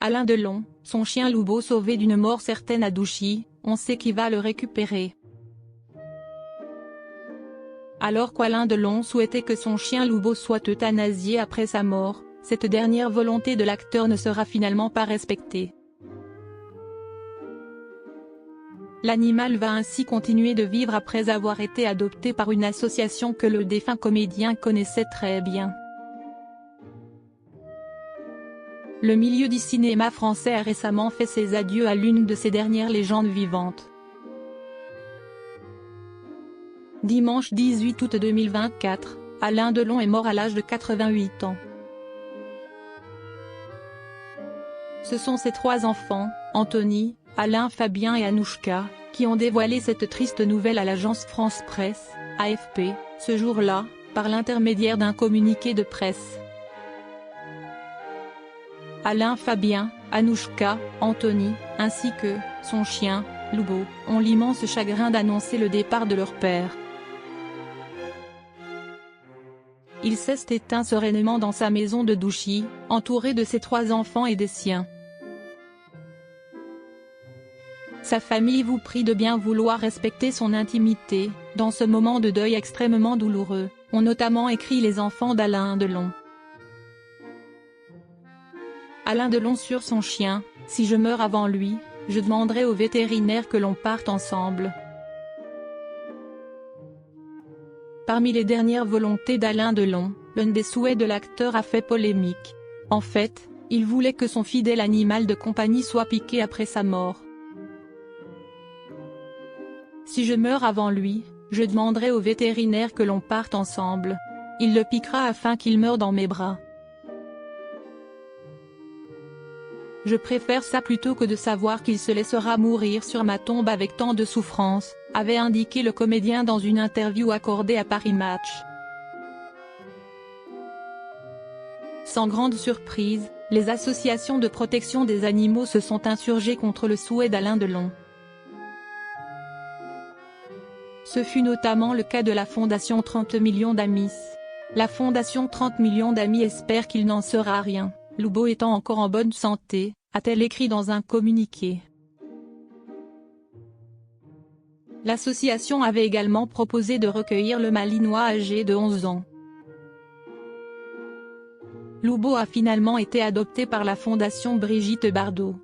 Alain Delon, son chien Loubo sauvé d'une mort certaine à Douchy, on sait qui va le récupérer. Alors qu'Alain Delon souhaitait que son chien Loubo soit euthanasié après sa mort, cette dernière volonté de l'acteur ne sera finalement pas respectée. L'animal va ainsi continuer de vivre après avoir été adopté par une association que le défunt comédien connaissait très bien. Le milieu du cinéma français a récemment fait ses adieux à l'une de ses dernières légendes vivantes. Dimanche 18 août 2024, Alain Delon est mort à l'âge de 88 ans. Ce sont ses 3 enfants, Anthony, Alain, Fabien et Anouchka, qui ont dévoilé cette triste nouvelle à l'agence France Presse, AFP, ce jour-là, par l'intermédiaire d'un communiqué de presse. Alain, Fabien, Anouchka, Anthony, ainsi que son chien, Loubo, ont l'immense chagrin d'annoncer le départ de leur père. Il s'est éteint sereinement dans sa maison de Douchy, entouré de ses 3 enfants et des siens. Sa famille vous prie de bien vouloir respecter son intimité, dans ce moment de deuil extrêmement douloureux, ont notamment écrit les enfants d'Alain Delon. Alain Delon sur son chien: si je meurs avant lui, je demanderai au vétérinaire que l'on parte ensemble. Parmi les dernières volontés d'Alain Delon, l'un des souhaits de l'acteur a fait polémique. En fait, il voulait que son fidèle animal de compagnie soit piqué après sa mort. Si je meurs avant lui, je demanderai au vétérinaire que l'on parte ensemble. Il le piquera afin qu'il meure dans mes bras. Je préfère ça plutôt que de savoir qu'il se laissera mourir sur ma tombe avec tant de souffrance, avait indiqué le comédien dans une interview accordée à Paris Match. Sans grande surprise, les associations de protection des animaux se sont insurgées contre le souhait d'Alain Delon. Ce fut notamment le cas de la fondation 30 millions d'amis. La fondation 30 millions d'amis espère qu'il n'en sera rien, Loubo étant encore en bonne santé, a-t-elle écrit dans un communiqué. L'association avait également proposé de recueillir le Malinois âgé de 11 ans. Loubo a finalement été adopté par la fondation Brigitte Bardot.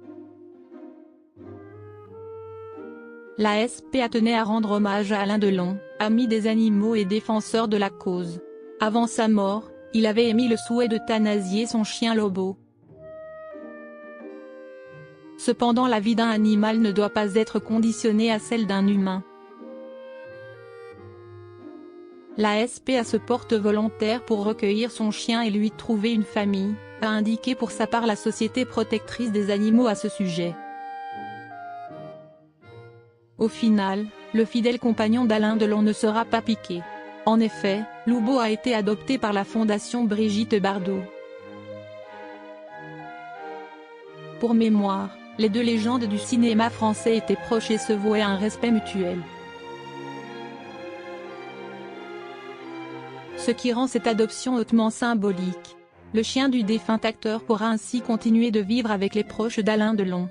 La SPA tenait à rendre hommage à Alain Delon, ami des animaux et défenseur de la cause. Avant sa mort, il avait émis le souhait d'euthanasier son chien Loubo. Cependant, la vie d'un animal ne doit pas être conditionnée à celle d'un humain. La SPA se porte volontaire pour recueillir son chien et lui trouver une famille, a indiqué pour sa part la Société protectrice des animaux à ce sujet. Au final, le fidèle compagnon d'Alain Delon ne sera pas piqué. En effet, Loubo a été adopté par la fondation Brigitte Bardot. Pour mémoire, les 2 légendes du cinéma français étaient proches et se vouaient à un respect mutuel. Ce qui rend cette adoption hautement symbolique. Le chien du défunt acteur pourra ainsi continuer de vivre avec les proches d'Alain Delon.